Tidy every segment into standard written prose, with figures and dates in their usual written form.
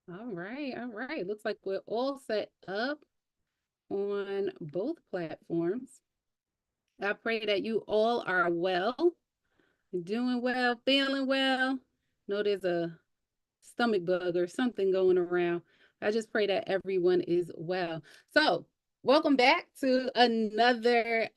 All right, all right. Looks like we're all set up on both platforms. I pray that you all are well, doing well, feeling well. Know there's a stomach bug or something going around. I just pray that everyone is well. So, welcome back to another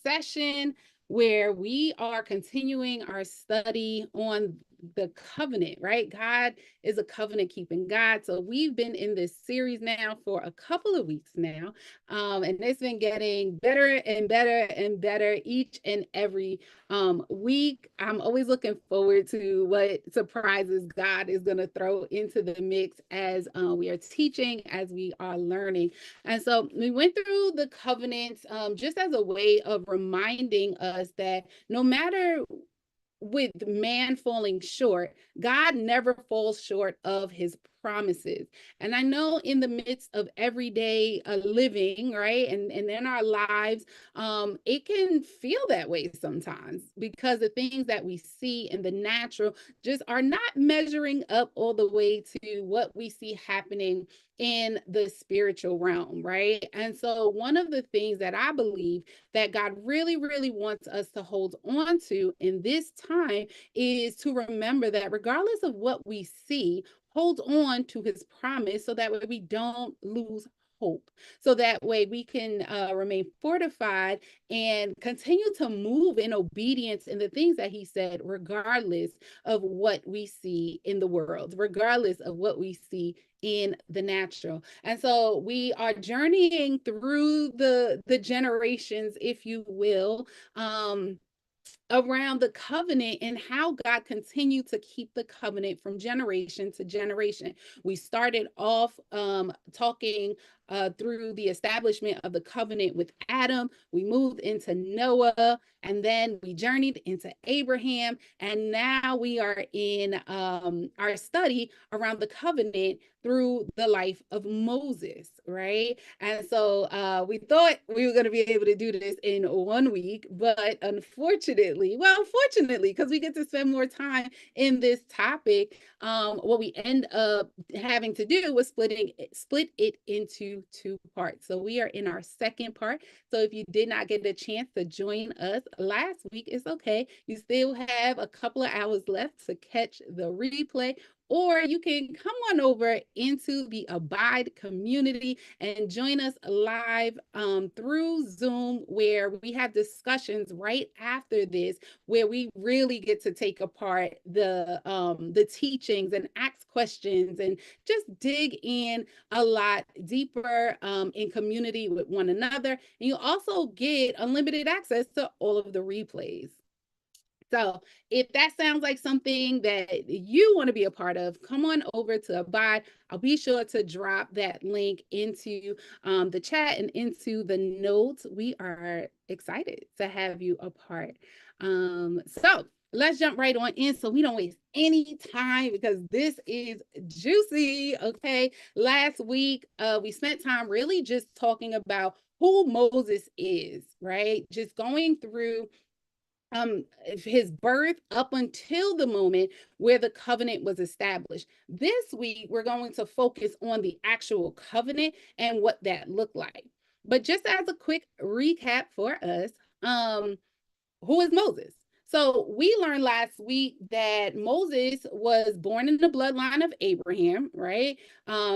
session where we are continuing our study on the covenant, right? God is a covenant keeping God. So we've been in this series now for a couple of weeks now. And it's been getting better and better and better each and every week. I'm always looking forward to what surprises God is going to throw into the mix as we are teaching, as we are learning. And so we went through the covenants just as a way of reminding us that no matter with man falling short, God never falls short of his promises. And I know in the midst of everyday living, right, and in our lives, it can feel that way sometimes because the things that we see in the natural just are not measuring up all the way to what we see happening in the spiritual realm, right? And so, one of the things that I believe that God really, really wants us to hold on to in this time is to remember that regardless of what we see, hold on to his promise so that way we don't lose hope. So that way we can remain fortified and continue to move in obedience in the things that he said, regardless of what we see in the world, regardless of what we see in the natural. And so we are journeying through the generations, if you will, around the covenant and how God continued to keep the covenant from generation to generation. We started off talking through the establishment of the covenant with Adam. We moved into Noah, and then we journeyed into Abraham. And now we are in our study around the covenant through the life of Moses, right? And so we thought we were going to be able to do this in 1 week, but unfortunately, well, fortunately, because we get to spend more time in this topic, what we end up having to do was split it into two parts. So we are in our second part. So if you did not get a chance to join us last week, it's okay. You still have a couple of hours left to catch the replay, or you can come on over into the Abide community and join us live through Zoom, where we have discussions right after this, where we really get to take apart the teachings and ask questions and just dig in a lot deeper in community with one another. And you also get unlimited access to all of the replays. So if that sounds like something that you want to be a part of, come on over to Abide. I'll be sure to drop that link into the chat and into the notes. We are excited to have you a part. So let's jump right on in so we don't waste any time because this is juicy. Okay. Last week, we spent time really just talking about who Moses is, right? Just going through his birth up until the moment where the covenant was established. This week we're going to focus on the actual covenant and what that looked like. But just as a quick recap for us, who is Moses? So we learned last week that Moses was born in the bloodline of Abraham, right?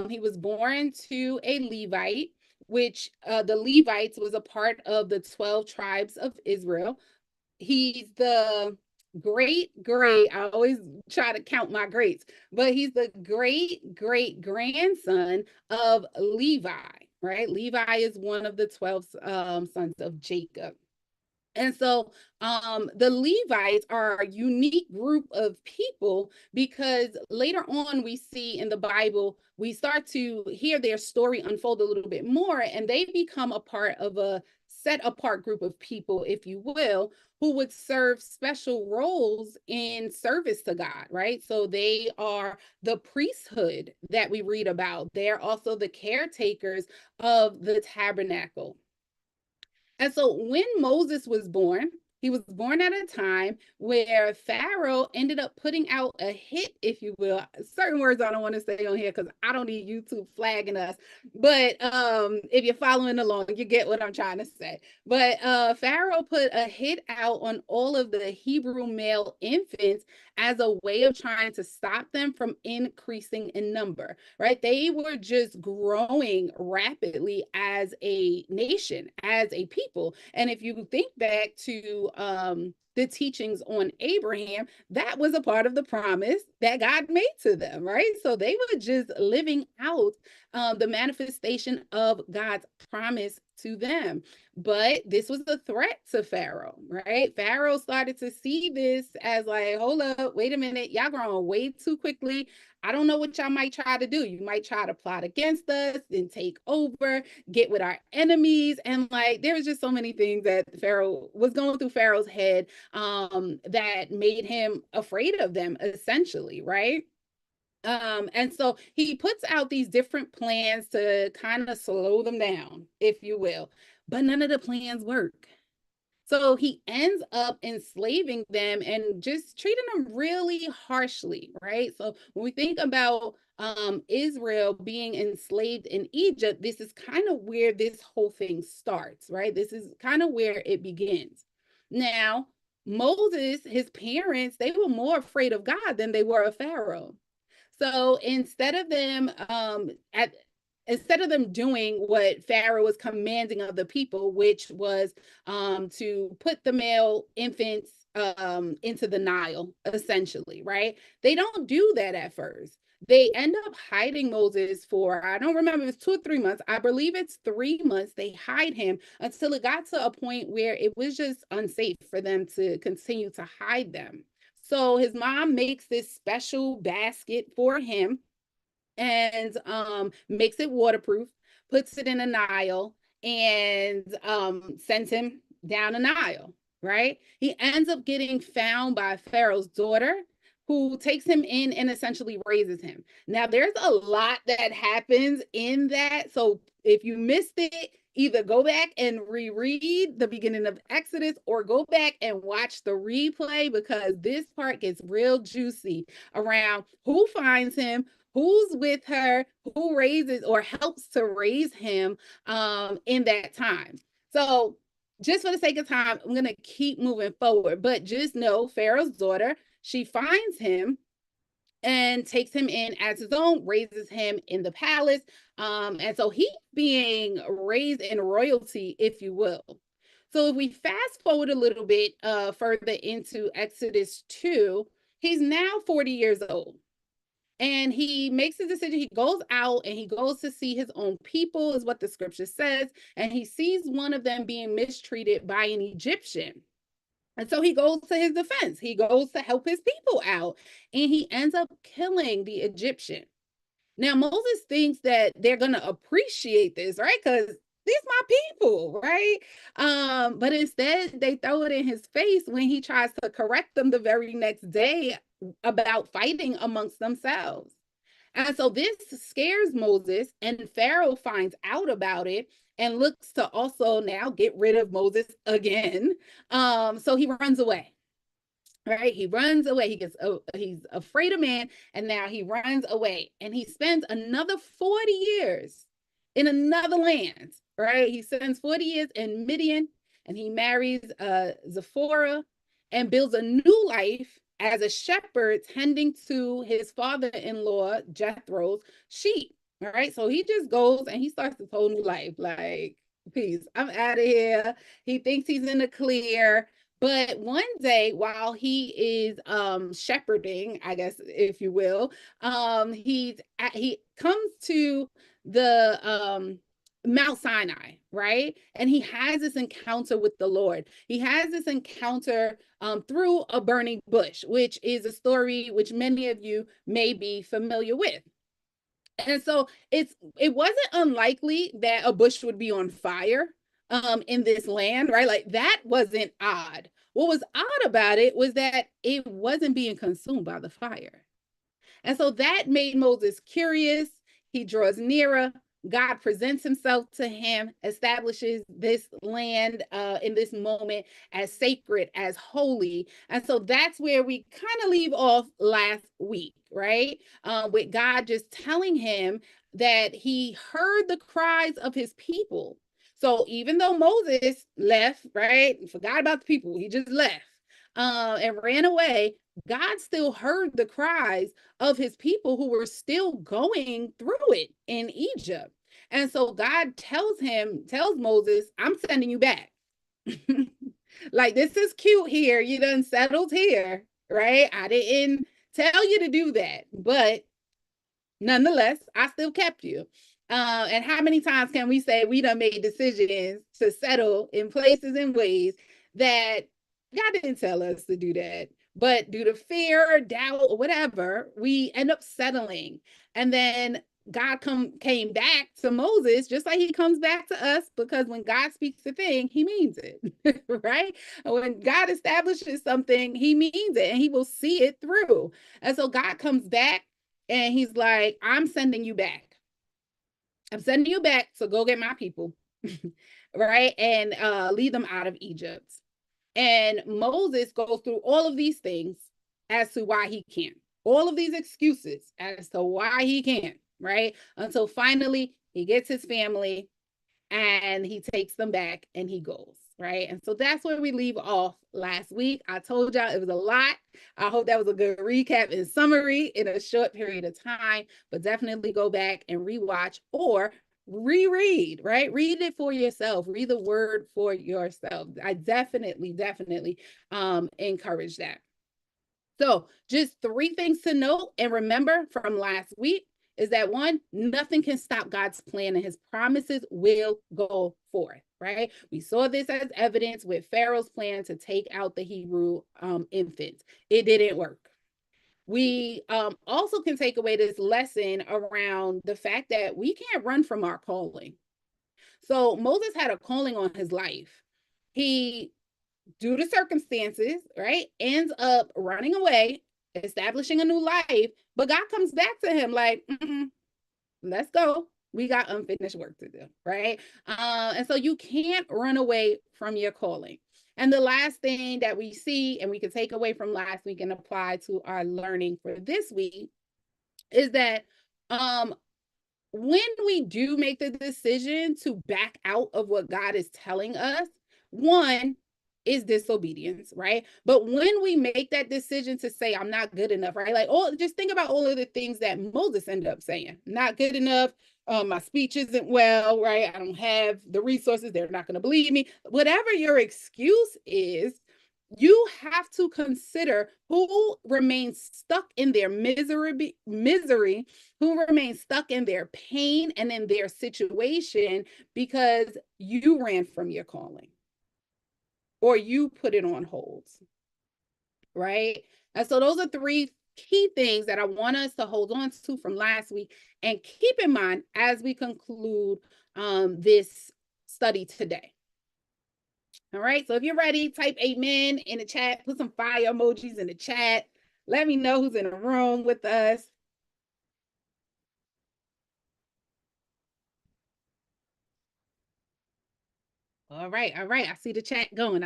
He was born to a Levite, which the Levites was a part of the 12 tribes of Israel. He's the great, I always try to count my greats, but he's the great grandson of Levi, right? Levi is one of the 12 sons of Jacob. And so the Levites are a unique group of people because later on we see in the Bible, we start to hear their story unfold a little bit more, and they become a part of a set apart group of people, if you will, who would serve special roles in service to God, right? So they are the priesthood that we read about. They're also the caretakers of the tabernacle. And so when Moses was born, He was born at a time where Pharaoh ended up putting out a hit, if you will. Certain words I don't want to say on here because I don't need YouTube flagging us. But if you're following along, you get what I'm trying to say. But Pharaoh put a hit out on all of the Hebrew male infants as a way of trying to stop them from increasing in number, right? They were just growing rapidly as a nation, as a people. And if you think back to the teachings on Abraham, that was a part of the promise that God made to them, right? So they were just living out the manifestation of God's promise to them. But this was a threat to Pharaoh, right? Pharaoh started to see this as like, hold up, wait a minute, y'all growing way too quickly. I don't know what y'all might try to do. You might try to plot against us and take over, get with our enemies. And like, there was just so many things that Pharaoh was going through Pharaoh's head that made him afraid of them, essentially, right? And so he puts out these different plans to kind of slow them down, if you will, but none of the plans work. So he ends up enslaving them and just treating them really harshly, right? So when we think about Israel being enslaved in Egypt, this is kind of where this whole thing starts, right? This is kind of where it begins. Now, Moses, his parents, they were more afraid of God than they were of Pharaoh. So instead of them doing what Pharaoh was commanding of the people, which was to put the male infants into the Nile, essentially, right? They don't do that at first. They end up hiding Moses for, I don't remember if it's 2 or 3 months. I believe it's 3 months. They hide him until it got to a point where it was just unsafe for them to continue to hide them. So his mom makes this special basket for him and makes it waterproof, puts it in a Nile, and sends him down a Nile, right? He ends up getting found by Pharaoh's daughter, who takes him in and essentially raises him. Now, there's a lot that happens in that. So if you missed it, either go back and reread the beginning of Exodus or go back and watch the replay because this part gets real juicy around who finds him, who's with her, who raises or helps to raise him in that time. So just for the sake of time, I'm going to keep moving forward, but just know Pharaoh's daughter, she finds him and takes him in as his own, raises him in the palace. And so he's being raised in royalty, if you will. So if we fast forward a little bit further into Exodus 2, he's now 40 years old. And he makes a decision. He goes out and he goes to see his own people, is what the scripture says. And he sees one of them being mistreated by an Egyptian. And so he goes to his defense. He goes to help his people out. And he ends up killing the Egyptian. Now, Moses thinks that they're going to appreciate this, right? Because these my people, right? But instead, they throw it in his face when he tries to correct them the very next day about fighting amongst themselves. And so this scares Moses, and Pharaoh finds out about it and looks to also now get rid of Moses again. So he runs away. Right, he runs away. He's afraid of man, and now he runs away, and he spends another 40 years in another land. Right, he spends 40 years in Midian, and he marries Zipporah and builds a new life as a shepherd tending to his father-in-law Jethro's sheep. All right, so he just goes and he starts this whole new life. Like, peace, I'm out of here. He thinks he's in the clear. But one day, while he is shepherding, I guess, if you will, he comes to the Mount Sinai, right? And he has this encounter with the Lord. He has this encounter through a burning bush, which is a story which many of you may be familiar with. And so it wasn't unlikely that a bush would be on fire in this land, right? Like that wasn't odd. What was odd about it was that it wasn't being consumed by the fire. And so that made Moses curious. He draws nearer. God presents himself to him, establishes this land in this moment as sacred, as holy. And so that's where we kind of leave off last week, right? With God just telling him that he heard the cries of his people. So even though Moses left, right, forgot about the people, he just left and ran away, God still heard the cries of his people who were still going through it in Egypt. And so God tells Moses, I'm sending you back. Like, this is cute here. You done settled here, right? I didn't tell you to do that, but nonetheless, I still kept you. And how many times can we say we done made decisions to settle in places and ways that God didn't tell us to do that, but due to fear or doubt or whatever, we end up settling. And then God came back to Moses just like he comes back to us, because when God speaks a thing, he means it, right? When God establishes something, he means it and he will see it through. And so God comes back and he's like, I'm sending you back. I'm sending you back. So go get my people, right? And lead them out of Egypt. And Moses goes through all of these things as to why he can't, all of these excuses as to why he can't, right? Until finally he gets his family and he takes them back and he goes, right? And so that's where we leave off last week. I told y'all it was a lot. I hope that was a good recap and summary in a short period of time, but definitely go back and rewatch or reread, right? Read it for yourself. Read the word for yourself. I definitely encourage that. So just 3 things to note and remember from last week is that one, nothing can stop God's plan and his promises will go forth, right? We saw this as evidence with Pharaoh's plan to take out the Hebrew infants. It didn't work. We also can take away this lesson around the fact that we can't run from our calling. So Moses had a calling on his life. He, due to circumstances, right, ends up running away, establishing a new life, but God comes back to him like, let's go. We got unfinished work to do, right? And so you can't run away from your calling. And the last thing that we see and we can take away from last week and apply to our learning for this week is that when we do make the decision to back out of what God is telling us, one is disobedience, right? But when we make that decision to say, I'm not good enough, right? Like, oh, just think about all of the things that Moses ended up saying. Not good enough. My speech isn't well, right? I don't have the resources. They're not going to believe me. Whatever your excuse is, you have to consider who remains stuck in their misery, who remains stuck in their pain and in their situation because you ran from your calling or you put it on hold, right? And so those are 3 key things that I want us to hold on to from last week and keep in mind as we conclude this study today. All right, so if you're ready, type amen in the chat, put some fire emojis in the chat. Let me know who's in the room with us. All right, I see the chat going.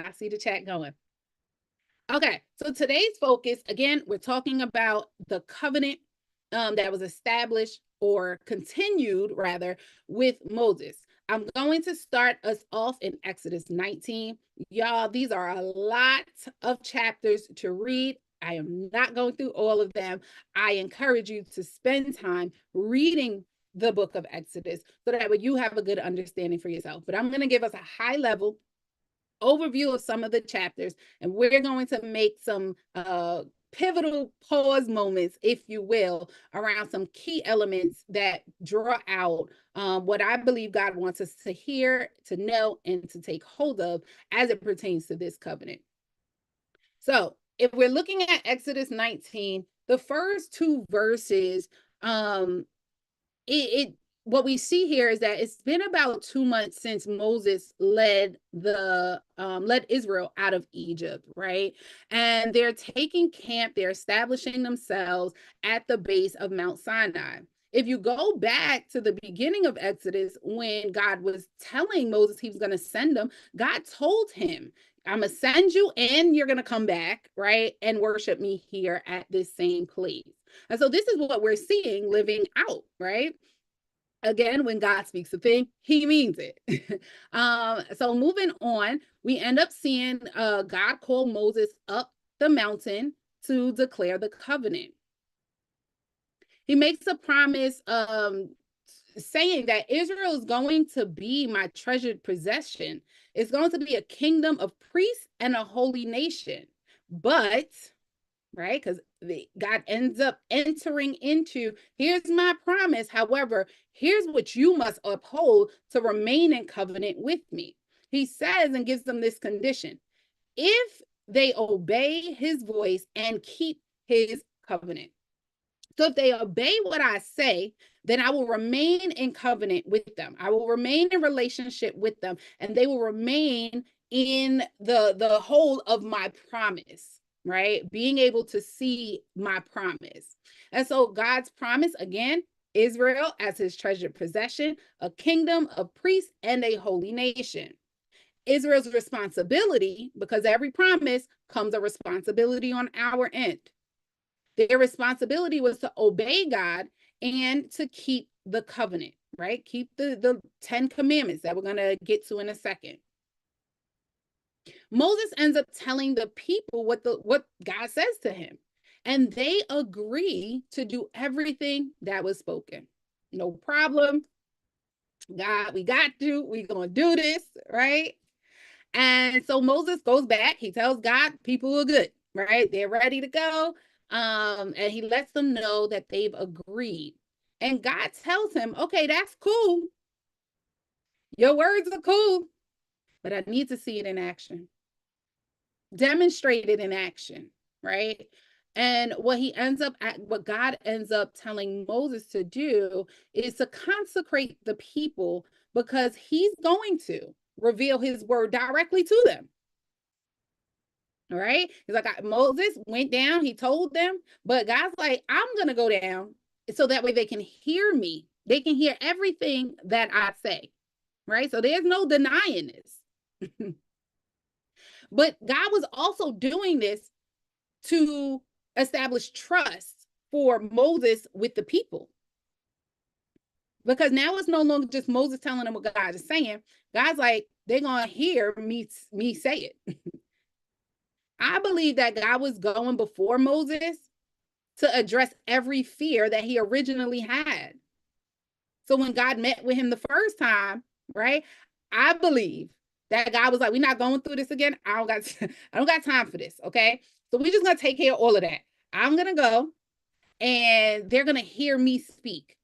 Okay, so today's focus, again, we're talking about the covenant that was established or continued rather with Moses. I'm going to start us off in Exodus 19. Y'all, these are a lot of chapters to read. I am not going through all of them. I encourage you to spend time reading the book of Exodus so that way you have a good understanding for yourself. But I'm going to give us a high level overview of some of the chapters, and we're going to make some pivotal pause moments, if you will, around some key elements that draw out what I believe God wants us to hear, to know, and to take hold of as it pertains to this covenant. So if we're looking at Exodus 19, the first 2 verses, what we see here is that it's been about 2 months since Moses led Israel out of Egypt, right? And they're taking camp, they're establishing themselves at the base of Mount Sinai. If you go back to the beginning of Exodus, when God was telling Moses he was going to send him, God told him, I'm going to send you and you're going to come back, right? And worship me here at this same place. And so this is what we're seeing living out, right? Again, when God speaks a thing, he means it. So moving on, we end up seeing God call Moses up the mountain to declare the covenant. He makes a promise saying that Israel is going to be my treasured possession. It's going to be a kingdom of priests and a holy nation. But, right, because God ends up entering into, here's my promise. However, here's what you must uphold to remain in covenant with me. He says and gives them this condition. If they obey his voice and keep his covenant. So if they obey what I say, then I will remain in covenant with them. I will remain in relationship with them, and they will remain in the whole of my promise, right? Being able to see my promise. And so God's promise, again, Israel as his treasured possession, a kingdom of priests, and a holy nation. Israel's responsibility, because every promise comes a responsibility on our end. Their responsibility was to obey God and to keep the covenant, right? Keep the 10 commandments that we're going to get to in a second. Moses ends up telling the people what God says to him, and they agree to do everything that was spoken. No problem. God, we got to, we're going to do this, right? And so Moses goes back. He tells God, people are good, right? They're ready to go. And he lets them know that they've agreed. And God tells him, okay, that's cool. Your words are cool, but I need to see it in action. Demonstrate it in action, right? And what God ends up telling Moses to do is to consecrate the people, because he's going to reveal his word directly to them. All right. He's like, Moses went down, he told them, but God's like, I'm going to go down so that way they can hear me. They can hear everything that I say. Right. So there's no denying this. But God was also doing this to establish trust for Moses with the people. Because now it's no longer just Moses telling them what God is saying. God's like, they're going to hear me say it. I believe that God was going before Moses to address every fear that he originally had. So when God met with him the first time, right, I believe that God was like, we're not going through this again. I don't got time for this, okay? So we're just going to take care of all of that. I'm going to go, and they're going to hear me speak.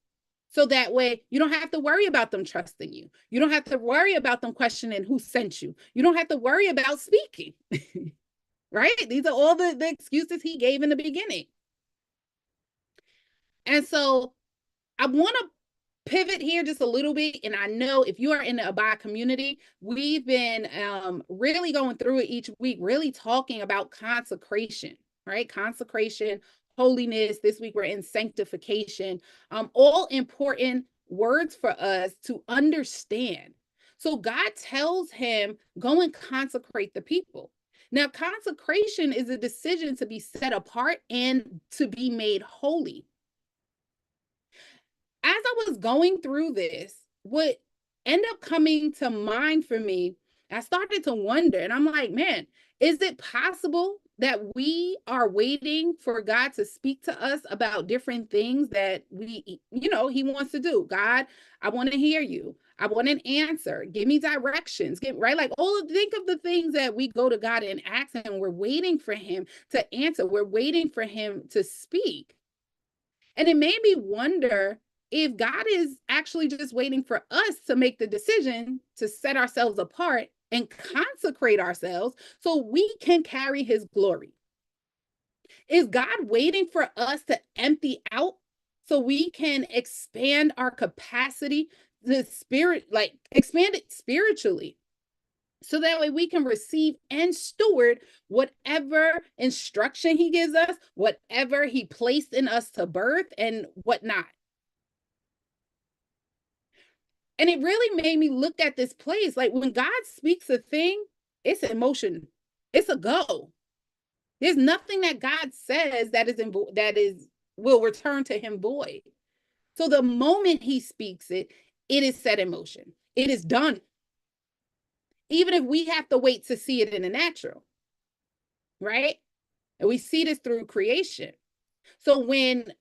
So that way you don't have to worry about them trusting you. You don't have to worry about them questioning who sent you. You don't have to worry about speaking. Right? These are all the excuses he gave in the beginning. And so I want to pivot here just a little bit. And I know if you are in the Abide community, we've been really going through it each week, really talking about consecration, right? Consecration, holiness. This week we're in sanctification. All important words for us to understand. So God tells him, go and consecrate the people. Now, consecration is a decision to be set apart and to be made holy. As I was going through this, what ended up coming to mind for me, I started to wonder, and I'm like, man, is it possible that we are waiting for God to speak to us about different things that he wants to do? God, I want to hear you. I want an answer. Give me directions. Right? Like think of the things that we go to God and ask him, and we're waiting for him to answer. We're waiting for him to speak. And it made me wonder if God is actually just waiting for us to make the decision to set ourselves apart and consecrate ourselves so we can carry his glory. Is God waiting for us to empty out so we can expand our capacity, expand it spiritually? So that way we can receive and steward whatever instruction he gives us, whatever he placed in us to birth and whatnot. And it really made me look at this place. Like when God speaks a thing, it's in motion. It's a go. There's nothing that God says that is will return to him void. So the moment he speaks it, it is set in motion. It is done. Even if we have to wait to see it in the natural, right? And we see this through creation. So when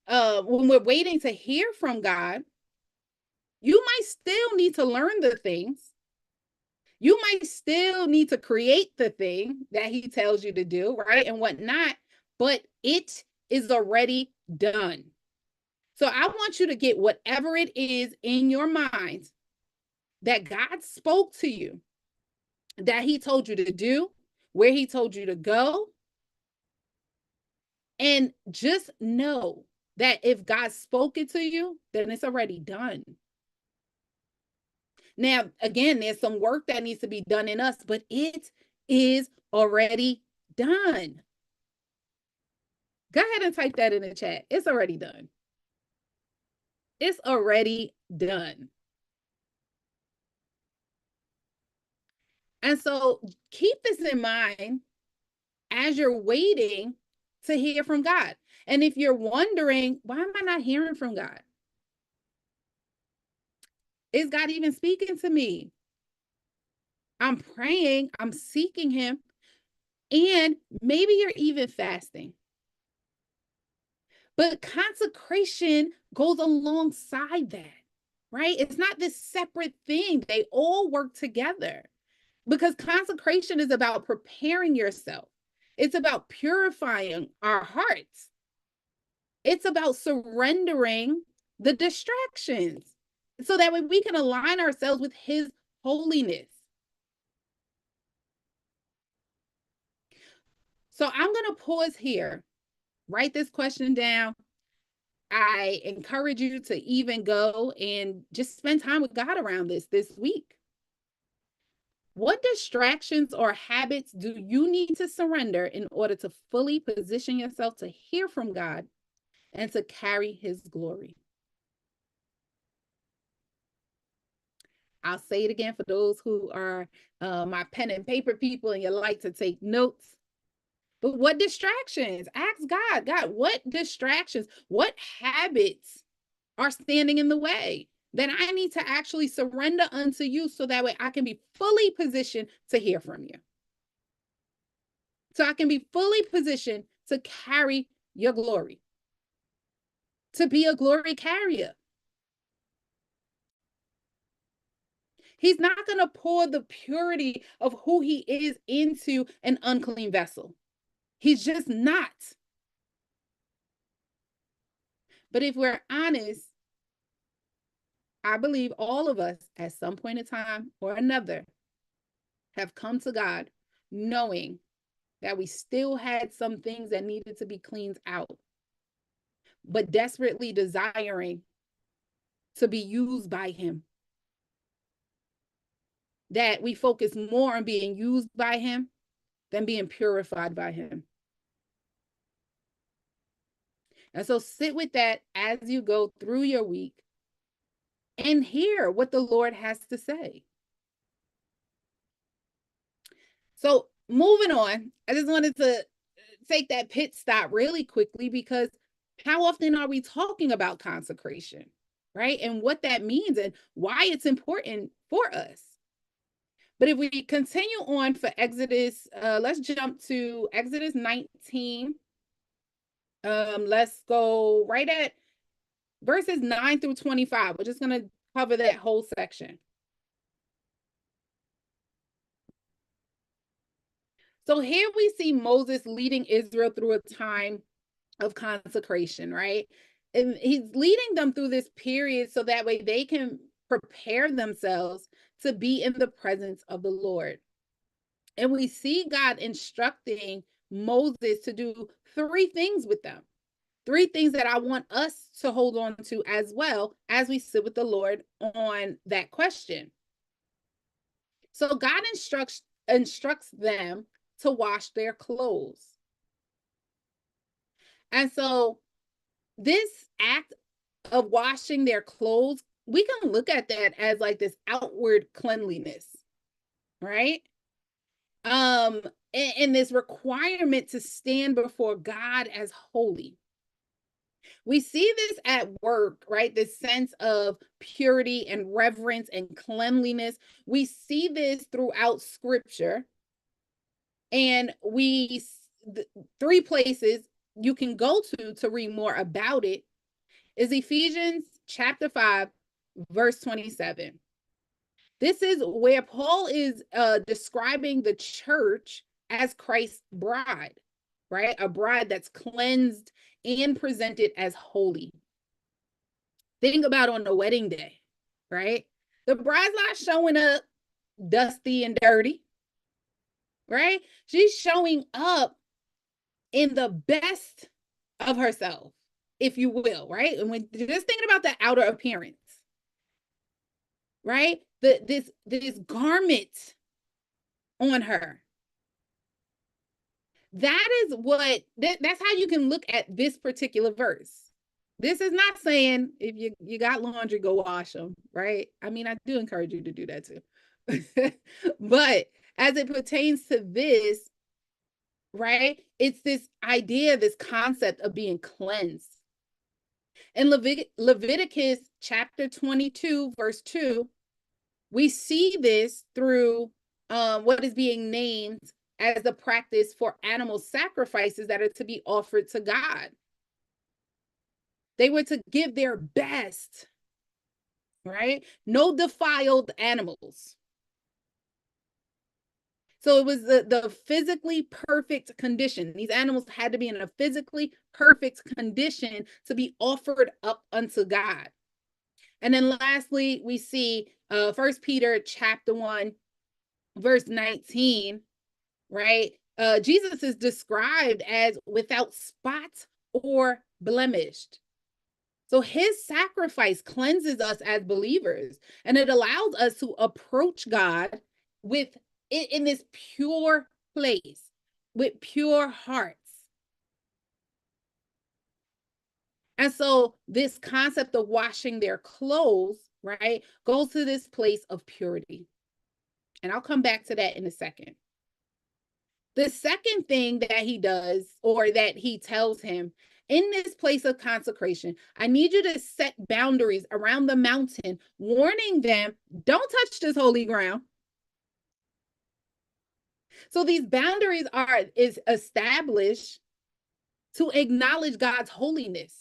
we're waiting to hear from God, you might still need to learn the things. You might still need to create the thing that he tells you to do, right? And whatnot, but it is already done. So I want you to get whatever it is in your mind that God spoke to you, that he told you to do, where he told you to go. And just know that if God spoke it to you, then it's already done. Now, again, there's some work that needs to be done in us, but it is already done. Go ahead and type that in the chat. It's already done. It's already done. And so keep this in mind as you're waiting to hear from God. And if you're wondering, why am I not hearing from God? Is God even speaking to me? I'm praying, I'm seeking him, and maybe you're even fasting. But consecration goes alongside that, right? It's not this separate thing. They all work together because consecration is about preparing yourself. It's about purifying our hearts. It's about surrendering the distractions so that way we can align ourselves with his holiness. So I'm going to pause here, write this question down. I encourage you to even go and just spend time with God around this week. What distractions or habits do you need to surrender in order to fully position yourself to hear from God and to carry his glory? I'll say it again for those who are my pen and paper people and you like to take notes. But what distractions? Ask God, God, what distractions, what habits are standing in the way that I need to actually surrender unto you so that way I can be fully positioned to hear from you? So I can be fully positioned to carry your glory, to be a glory carrier. He's not going to pour the purity of who he is into an unclean vessel. He's just not. But if we're honest, I believe all of us at some point in time or another have come to God knowing that we still had some things that needed to be cleaned out, but desperately desiring to be used by him. That we focus more on being used by him than being purified by him. And so sit with that as you go through your week and hear what the Lord has to say. So moving on, I just wanted to take that pit stop really quickly because how often are we talking about consecration, right? And what that means and why it's important for us. But if we continue on for Exodus, let's jump to Exodus 19. Let's go right at verses 9 through 25. We're just going to cover that whole section. So here we see Moses leading Israel through a time of consecration, right? And he's leading them through this period so that way they can prepare themselves to be in the presence of the Lord. And we see God instructing Moses to do three things with them. Three things that I want us to hold on to as well as we sit with the Lord on that question. So God instructs them to wash their clothes. And so this act of washing their clothes we can look at that as like this outward cleanliness, right? Um, and this requirement to stand before God as holy. We see this at work, right? This sense of purity and reverence and cleanliness. We see this throughout scripture. And three places you can go to read more about it is Ephesians chapter 5, verse 27. This is where Paul is describing the church as Christ's bride, right? A bride that's cleansed and presented as holy. Think about on the wedding day, right? The bride's not showing up dusty and dirty, right? She's showing up in the best of herself, if you will, right? And when just thinking about the outer appearance, right? This garment on her. That is that's how you can look at this particular verse. This is not saying if you got laundry, go wash them, right? I mean, I do encourage you to do that too. But as it pertains to this, right? It's this idea, this concept of being cleansed. In Leviticus chapter 22, verse 2, we see this through what is being named as the practice for animal sacrifices that are to be offered to God. They were to give their best, right? No defiled animals. So it was the physically perfect condition. These animals had to be in a physically perfect condition to be offered up unto God. And then lastly, we see 1 Peter chapter 1, verse 19, right? Jesus is described as without spot or blemished. So his sacrifice cleanses us as believers, and it allows us to approach God with in this pure place, with pure hearts. And so this concept of washing their clothes, right, goes to this place of purity. And I'll come back to that in a second. The second thing that he does, or that he tells him, in this place of consecration, I need you to set boundaries around the mountain, warning them, don't touch this holy ground. So these boundaries is established to acknowledge God's holiness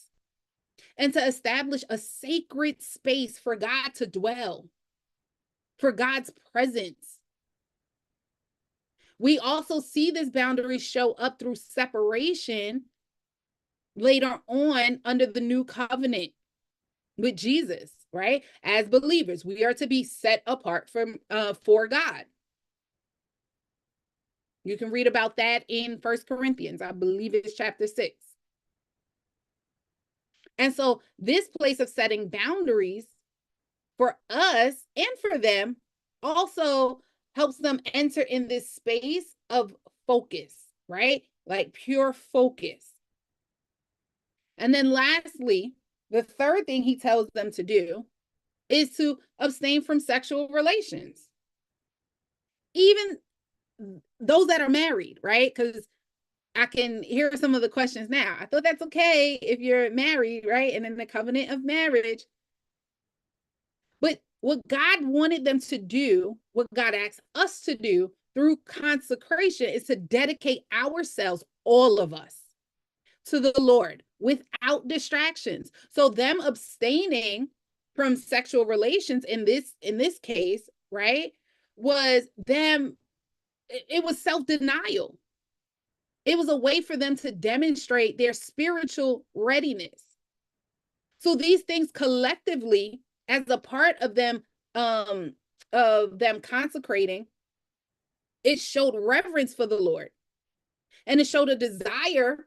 and to establish a sacred space for God to dwell, for God's presence. We also see this boundary show up through separation later on under the new covenant with Jesus, right? As believers, we are to be set apart for God. You can read about that in 1 Corinthians. I believe it's chapter 6. And so this place of setting boundaries for us and for them also helps them enter in this space of focus, right? Like pure focus. And then lastly, the third thing he tells them to do is to abstain from sexual relations. Even those that are married, right? Because I can hear some of the questions now. I thought that's okay if you're married, right? And in the covenant of marriage. But what God wanted them to do, what God asked us to do through consecration, is to dedicate ourselves, all of us, to the Lord without distractions. So them abstaining from sexual relations in this case, right, was them, it was self-denial. It was a way for them to demonstrate their spiritual readiness. So these things collectively, as a part of them consecrating, it showed reverence for the Lord. And it showed a desire,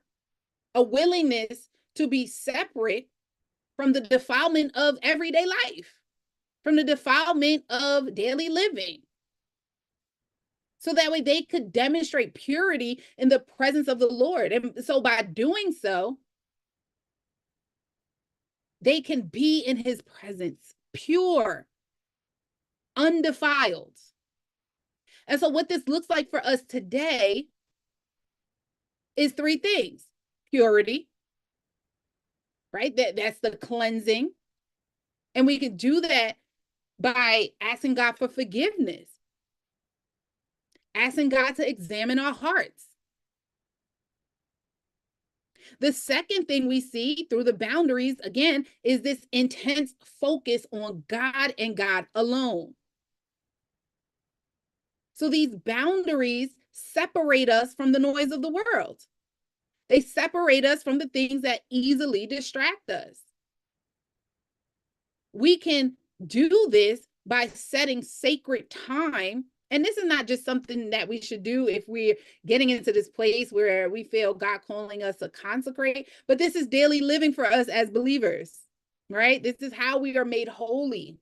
a willingness to be separate from the defilement of everyday life, from the defilement of daily living. So that way they could demonstrate purity in the presence of the Lord. And so by doing so, they can be in his presence. pure, undefiled. And so, what this looks like for us today is three things: purity, right? That's the cleansing. And we can do that by asking God for forgiveness, asking God to examine our hearts. The second thing we see through the boundaries, again, is this intense focus on God and God alone. So these boundaries separate us from the noise of the world. They separate us from the things that easily distract us. We can do this by setting sacred time. And this is not just something that we should do if we're getting into this place where we feel God calling us to consecrate, but this is daily living for us as believers, right? This is how we are made holy.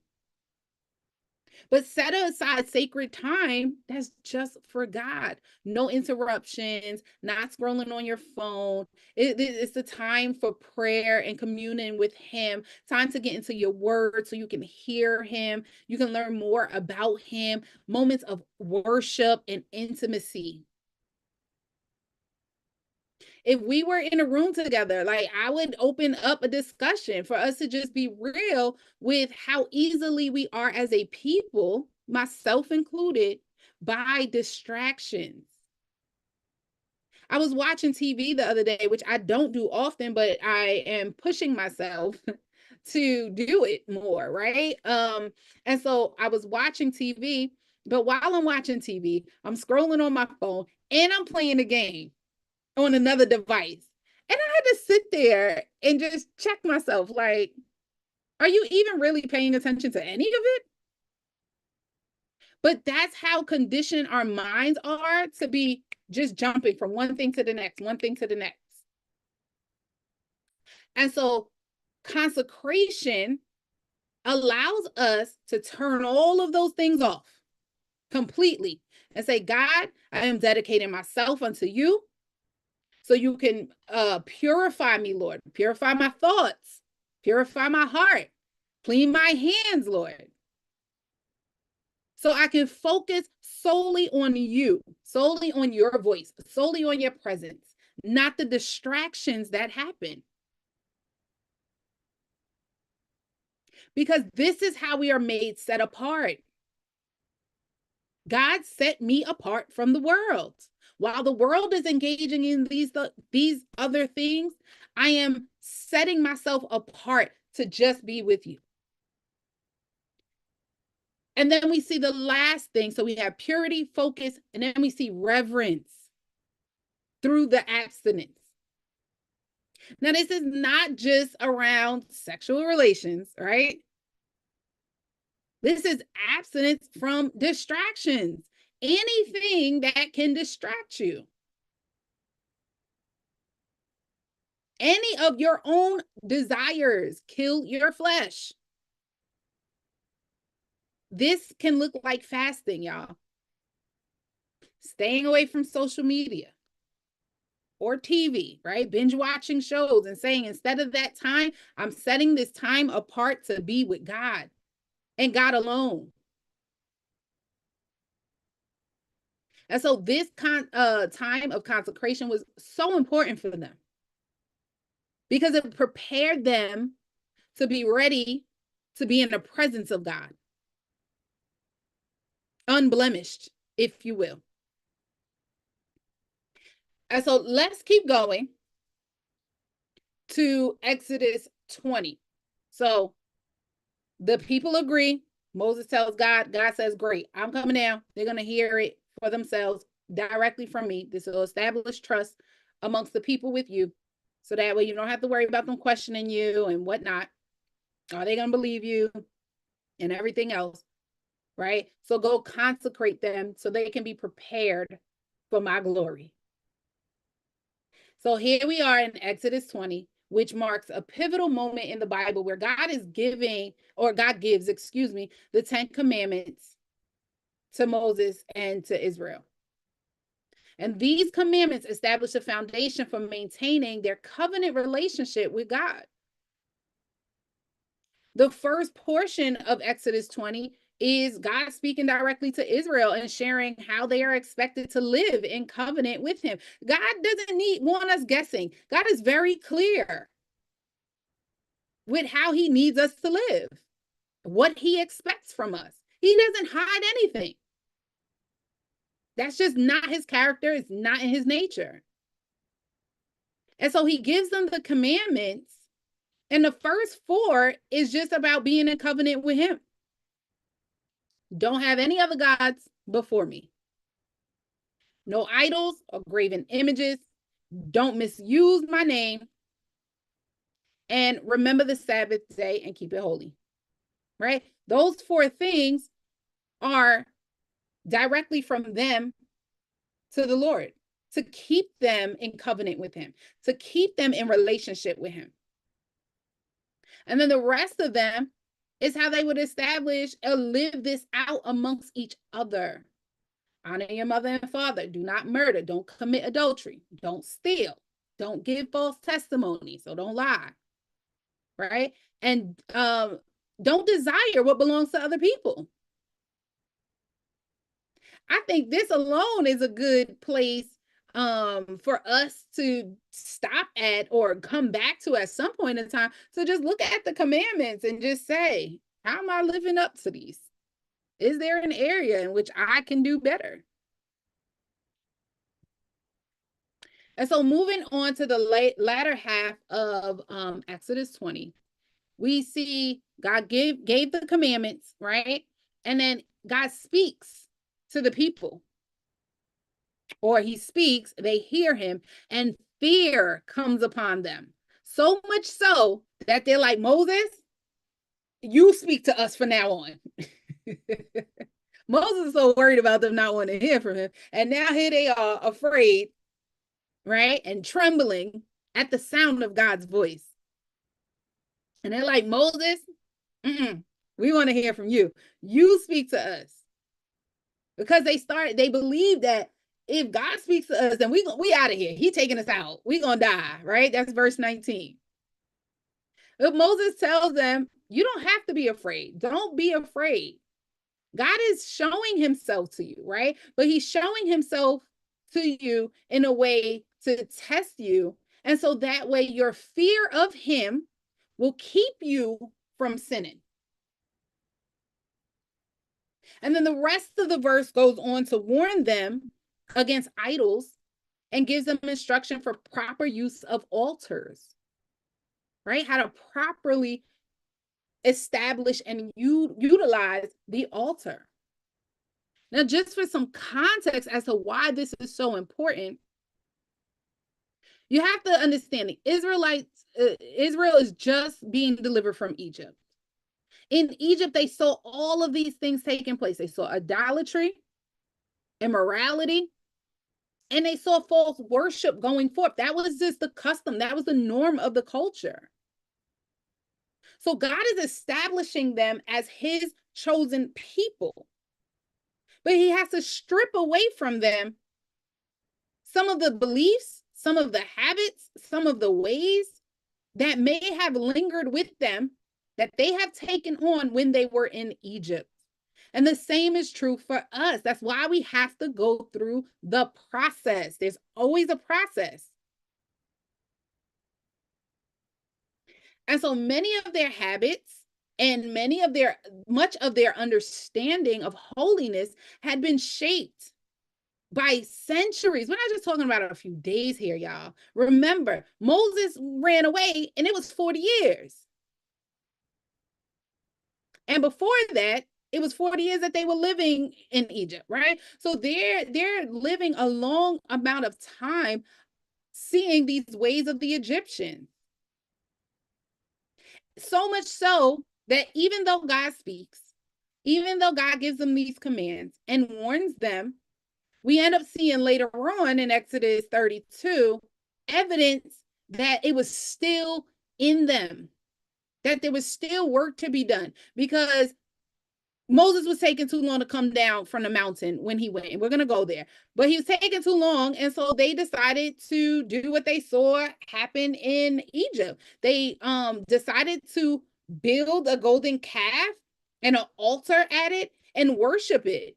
But set aside sacred time that's just for God. No interruptions, not scrolling on your phone. It's the time for prayer and communion with Him, time to get into your word so you can hear Him. You can learn more about Him, moments of worship and intimacy. If we were in a room together, like I would open up a discussion for us to just be real with how easily we are as a people, myself included, by distractions. I was watching TV the other day, which I don't do often, but I am pushing myself to do it more, right? And so I was watching TV, but while I'm watching TV, I'm scrolling on my phone and I'm playing a game on another device. And I had to sit there and just check myself like, are you even really paying attention to any of it? But that's how conditioned our minds are to be just jumping from one thing to the next, one thing to the next. And so consecration allows us to turn all of those things off completely and say, God, I am dedicating myself unto you. So you can purify me, Lord. Purify my thoughts. Purify my heart. Clean my hands, Lord. So I can focus solely on you, solely on your voice, solely on your presence, not the distractions that happen. Because this is how we are made set apart. God set me apart from the world. While the world is engaging in these other things, I am setting myself apart to just be with you. And then we see the last thing. So we have purity, focus, and then we see reverence through the abstinence. Now, this is not just around sexual relations, right? This is abstinence from distractions, anything that can distract you. Any of your own desires, kill your flesh. This can look like fasting, y'all. Staying away from social media or TV, right? Binge watching shows and saying, instead of that time, I'm setting this time apart to be with God and God alone. And so this time of consecration was so important for them because it prepared them to be ready to be in the presence of God, unblemished, if you will. And so let's keep going to Exodus 20. So the people agree. Moses tells God, God says, great, I'm coming down. They're going to hear it for themselves directly from me. This will establish trust amongst the people with you. So that way you don't have to worry about them questioning you and whatnot. Are they going to believe you and everything else? Right? So go consecrate them so they can be prepared for my glory. So here we are in Exodus 20, which marks a pivotal moment in the Bible where God is giving, or God gives, excuse me, the 10 Commandments to Moses and to Israel. And these commandments establish a foundation for maintaining their covenant relationship with God. The first portion of Exodus 20 is God speaking directly to Israel and sharing how they are expected to live in covenant with him. God doesn't want us guessing. God is very clear with how he needs us to live, what he expects from us. He doesn't hide anything. That's just not his character. It's not in his nature. And so he gives them the commandments. And the first 4 is just about being in covenant with him. Don't have any other gods before me. No idols or graven images. Don't misuse my name. And remember the Sabbath day and keep it holy. Right? Those 4 things are directly from them to the Lord, to keep them in covenant with him, to keep them in relationship with him. And then the rest of them is how they would establish and live this out amongst each other. Honor your mother and father. Do not murder. Don't commit adultery. Don't steal. Don't give false testimony. So don't lie. Right? And don't desire what belongs to other people. I think this alone is a good place for us to stop at or come back to at some point in time. So just look at the commandments and just say, how am I living up to these? Is there an area in which I can do better? And so moving on to the latter half of Exodus 20, we see God gave the commandments, right? And then God speaks to the people. Or he speaks, they hear him, and fear comes upon them. So much so that they're like, Moses, you speak to us from now on. Moses is so worried about them not wanting to hear from him. And now here they are afraid, right? And trembling at the sound of God's voice. And they're like, Moses, we want to hear from you. You speak to us. Because they believe that if God speaks to us, then we out of here. He taking us out. We gonna die, right? That's verse 19. But Moses tells them, you don't have to be afraid. Don't be afraid. God is showing himself to you, right? But he's showing himself to you in a way to test you. And so that way your fear of him will keep you from sinning. And then the rest of the verse goes on to warn them against idols and gives them instruction for proper use of altars, right? How to properly establish and utilize the altar. Now, just for some context as to why this is so important, you have to understand the Israelites, Israel is just being delivered from Egypt. In Egypt, they saw all of these things taking place. They saw idolatry, immorality, and they saw false worship going forth. That was just the custom. That was the norm of the culture. So God is establishing them as his chosen people. But he has to strip away from them some of the beliefs, some of the habits, some of the ways that may have lingered with them that they have taken on when they were in Egypt. And the same is true for us. That's why we have to go through the process. There's always a process. And so many of their habits and much of their understanding of holiness had been shaped by centuries. We're not just talking about a few days here, y'all. Remember, Moses ran away and it was 40 years. And before that, it was 40 years that they were living in Egypt, right? So they're living a long amount of time seeing these ways of the Egyptians. So much so that even though God speaks, even though God gives them these commands and warns them, we end up seeing later on in Exodus 32 evidence that it was still in them, that there was still work to be done, because Moses was taking too long to come down from the mountain when he went. And we're going to go there. But he was taking too long. And so they decided to do what they saw happen in Egypt. They decided to build a golden calf and an altar at it and worship it.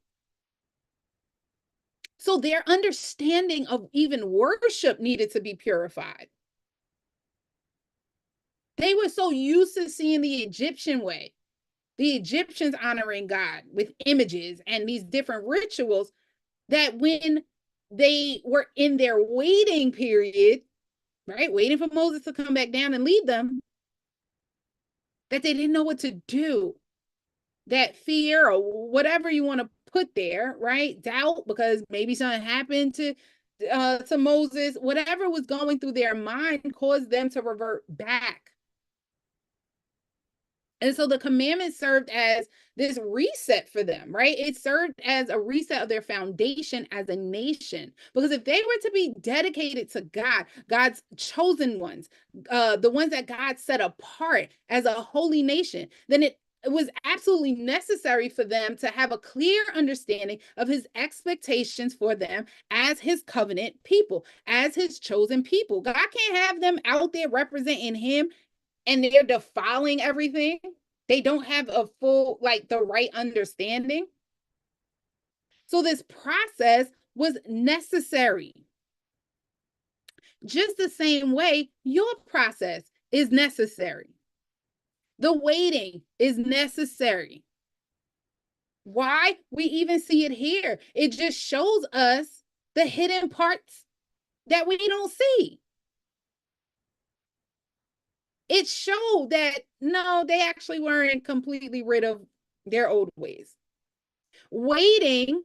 So their understanding of even worship needed to be purified. They were so used to seeing the Egyptian way, the Egyptians honoring God with images and these different rituals, that when they were in their waiting period, right, waiting for Moses to come back down and lead them, that they didn't know what to do. That fear or whatever you want to put there, right? Doubt because maybe something happened to Moses, whatever was going through their mind caused them to revert back. And so the commandment served as this reset for them, right? It served as a reset of their foundation as a nation. Because if they were to be dedicated to God, God's chosen ones, the ones that God set apart as a holy nation, then it was absolutely necessary for them to have a clear understanding of his expectations for them as his covenant people, as his chosen people. God can't have them out there representing him and they're defiling everything. They don't have a full, like the right understanding. So this process was necessary. Just the same way your process is necessary. The waiting is necessary. Why? We even see it here. It just shows us the hidden parts that we don't see. It showed that no, they actually weren't completely rid of their old ways. Waiting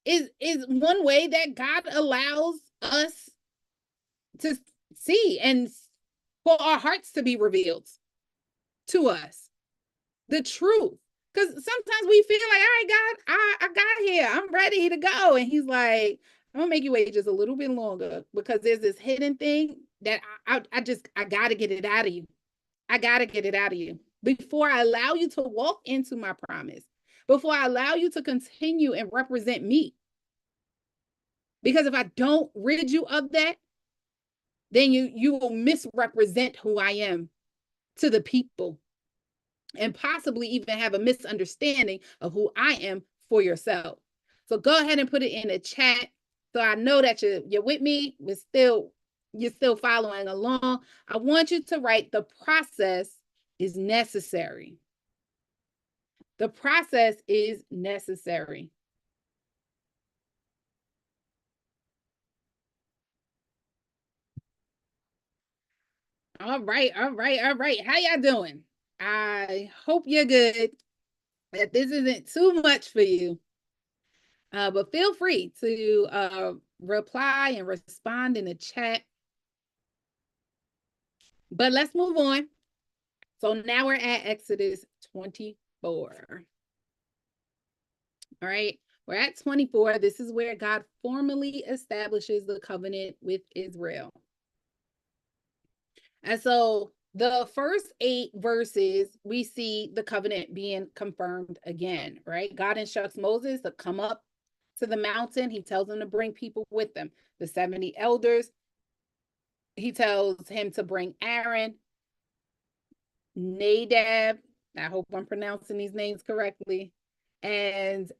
is one way that God allows us to see and for our hearts to be revealed to us. The truth. Because sometimes we feel like, all right, God, I got here. I'm ready to go. And he's like, I'm gonna make you wait just a little bit longer because there's this hidden thing that I gotta get it out of you. I gotta get it out of you before I allow you to walk into my promise, before I allow you to continue and represent me. Because if I don't rid you of that, then you will misrepresent who I am to the people and possibly even have a misunderstanding of who I am for yourself. So go ahead and put it in the chat so I know that you're with me. You're still following along. I want you to write the process is necessary. The process is necessary. All right, all right, all right. How y'all doing? I hope you're good, that this isn't too much for you. But feel free to reply and respond in the chat. But let's move on. So now we're at Exodus 24. All right, we're at 24. This is where God formally establishes the covenant with Israel. And so the first 8 verses, we see the covenant being confirmed again, right? God instructs Moses to come up to the mountain. He tells him to bring people with them, the 70 elders. He tells him to bring Aaron, Nadab, I hope I'm pronouncing these names correctly, and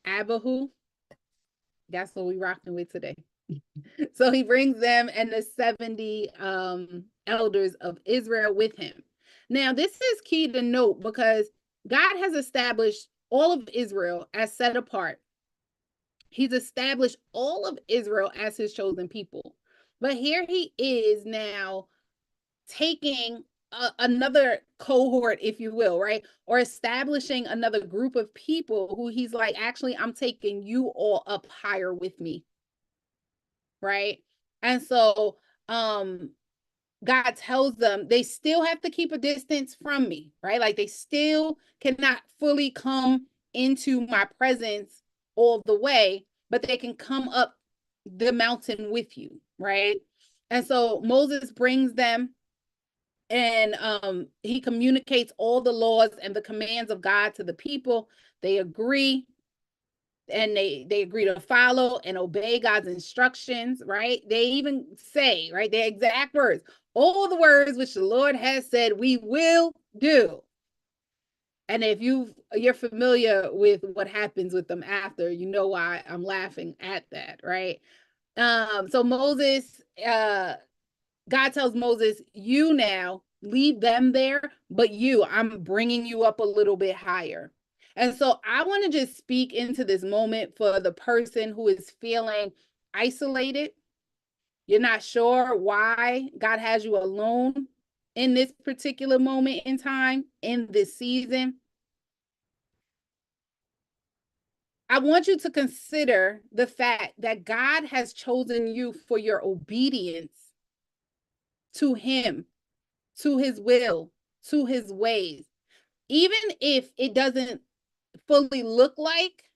Abihu. That's what we're rocking with today. So he brings them and the 70 elders of Israel with him. Now, this is key to note because God has established all of Israel as set apart. He's established all of Israel as his chosen people. But here he is now taking another cohort, if you will, right? Or establishing another group of people who he's like, actually, I'm taking you all up higher with me. Right. And so God tells them they still have to keep a distance from me, right? Like they still cannot fully come into my presence all the way, but they can come up the mountain with you, right? And so Moses brings them and he communicates all the laws and the commands of God to the people. They agree and they agree to follow and obey God's instructions, right? They even say, right, their exact words, all the words which the Lord has said we will do. And if you're familiar with what happens with them after, you know why I'm laughing at that, right? So Moses, God tells Moses, you now leave them there, but I'm bringing you up a little bit higher. And so I want to just speak into this moment for the person who is feeling isolated. You're not sure why God has you alone in this particular moment in time, in this season. I want you to consider the fact that God has chosen you for your obedience to Him, to His will, to His ways. Even if it doesn't fully look like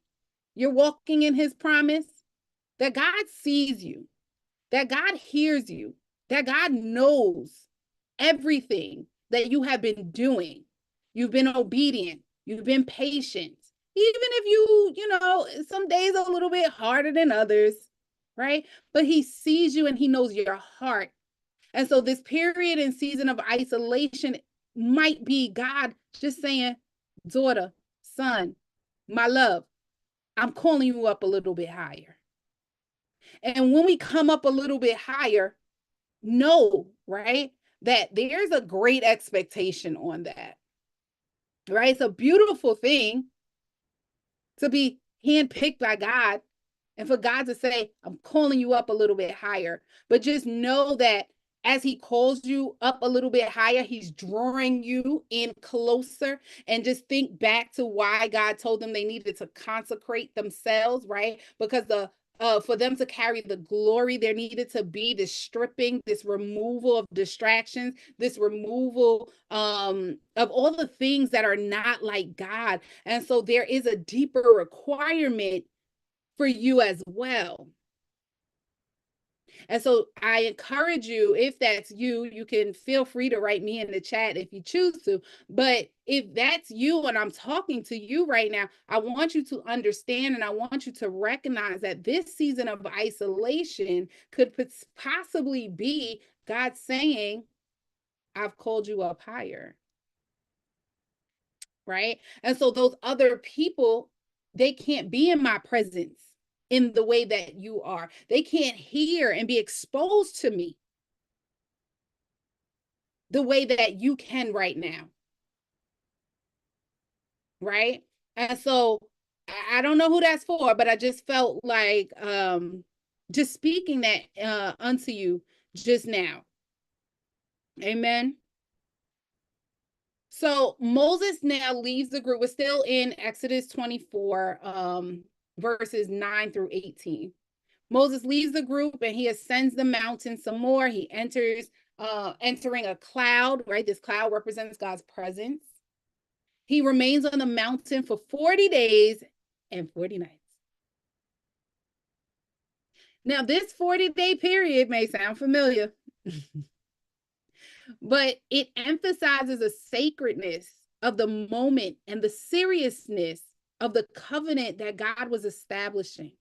you're walking in His promise, that God sees you, that God hears you, that God knows everything that you have been doing. You've been obedient, you've been patient, even if some days are a little bit harder than others, right? But He sees you and He knows your heart. And so this period and season of isolation might be God just saying, daughter, son, my love, I'm calling you up a little bit higher. And when we come up a little bit higher, know, right, that there's a great expectation on that, right? It's a beautiful thing to be handpicked by God and for God to say, I'm calling you up a little bit higher. But just know that as He calls you up a little bit higher, He's drawing you in closer. And just think back to why God told them they needed to consecrate themselves, right? Because for them to carry the glory, there needed to be this stripping, this removal of distractions, this removal of all the things that are not like God. And so there is a deeper requirement for you as well. And so I encourage you, if that's you, you can feel free to write me in the chat if you choose to. But if that's you and I'm talking to you right now, I want you to understand and I want you to recognize that this season of isolation could possibly be God saying, I've called you up higher. Right? And so those other people, they can't be in my presence in the way that you are. They can't hear and be exposed to me the way that you can right now. Right? And so I don't know who that's for, but I just felt like just speaking that unto you just now. Amen. So Moses now leaves the group. We're still in Exodus 24, verses 9 through 18. Moses leaves the group and he ascends the mountain some more. He entering a cloud, right? This cloud represents God's presence. He remains on the mountain for 40 days and 40 nights. Now, this 40-day period may sound familiar, but it emphasizes the sacredness of the moment and the seriousness of the covenant that God was establishing.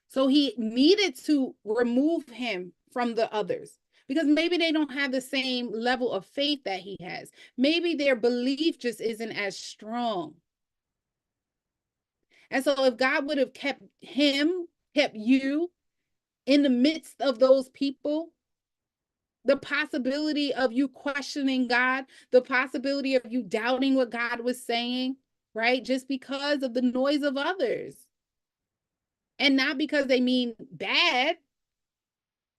So He needed to remove him from the others because maybe they don't have the same level of faith that he has. Maybe their belief just isn't as strong. And so if God would have kept you in the midst of those people, the possibility of you questioning God, the possibility of you doubting what God was saying, right? Just because of the noise of others. And not because they mean bad,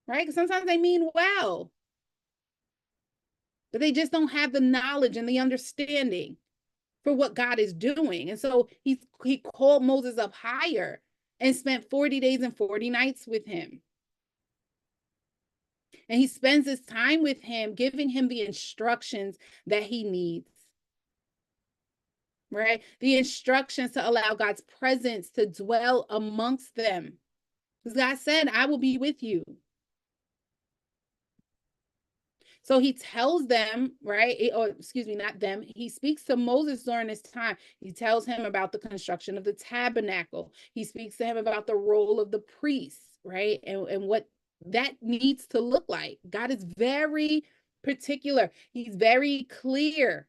right? Because sometimes they mean well, but they just don't have the knowledge and the understanding for what God is doing. And so he called Moses up higher and spent 40 days and 40 nights with him. And he spends his time with him, giving him the instructions that he needs. Right? The instructions to allow God's presence to dwell amongst them. Because God said, I will be with you. So he tells them, right? Or excuse me, not them. He speaks to Moses during this time. He tells him about the construction of the tabernacle. He speaks to him about the role of the priests, right? And what that needs to look like. God is very particular. He's very clear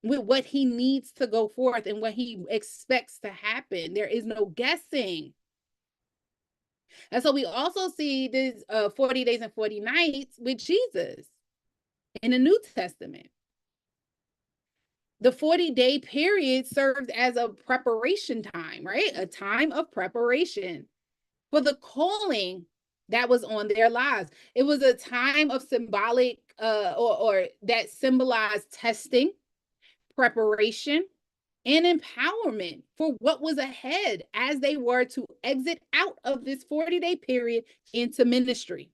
with what he needs to go forth and what he expects to happen. There is no guessing. And so we also see this 40 days and 40 nights with Jesus in the New Testament. The 40-day period served as a preparation time, right? A time of preparation for the calling that was on their lives. It was a time of symbolic or that symbolized testing, preparation, and empowerment for what was ahead as they were to exit out of this 40-day period into ministry.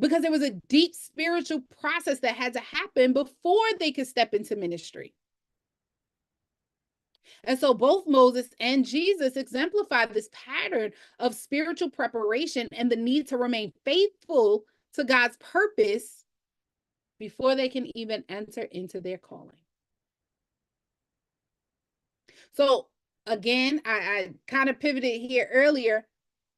Because there was a deep spiritual process that had to happen before they could step into ministry. And so both Moses and Jesus exemplify this pattern of spiritual preparation and the need to remain faithful to God's purpose before they can even enter into their calling. So again, I kind of pivoted here earlier,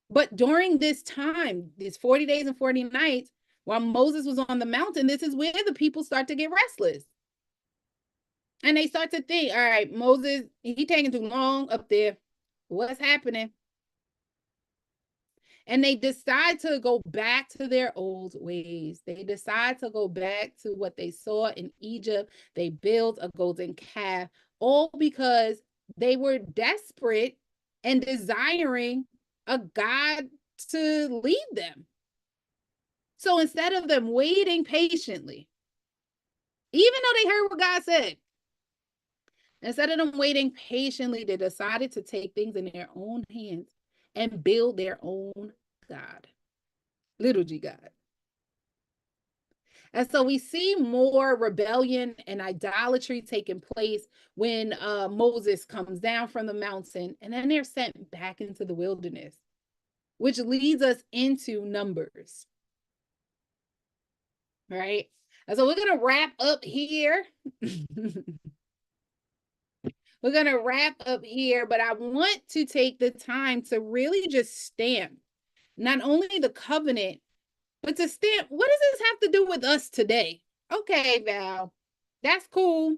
but during this time, these 40 days and 40 nights, while Moses was on the mountain, this is where the people start to get restless. And they start to think, all right, Moses, he taking too long up there. What's happening? And they decide to go back to their old ways. They decide to go back to what they saw in Egypt. They build a golden calf, all because they were desperate and desiring a God to lead them. So instead of them waiting patiently, even though they heard what God said, instead of them waiting patiently, they decided to take things in their own hands and build their own God, little g God. And so we see more rebellion and idolatry taking place when Moses comes down from the mountain, and then they're sent back into the wilderness, which leads us into Numbers. Right? And so we're going to wrap up here. We're going to wrap up here, but I want to take the time to really just stamp not only the covenant, but to stamp, what does this have to do with us today? Okay, Val, that's cool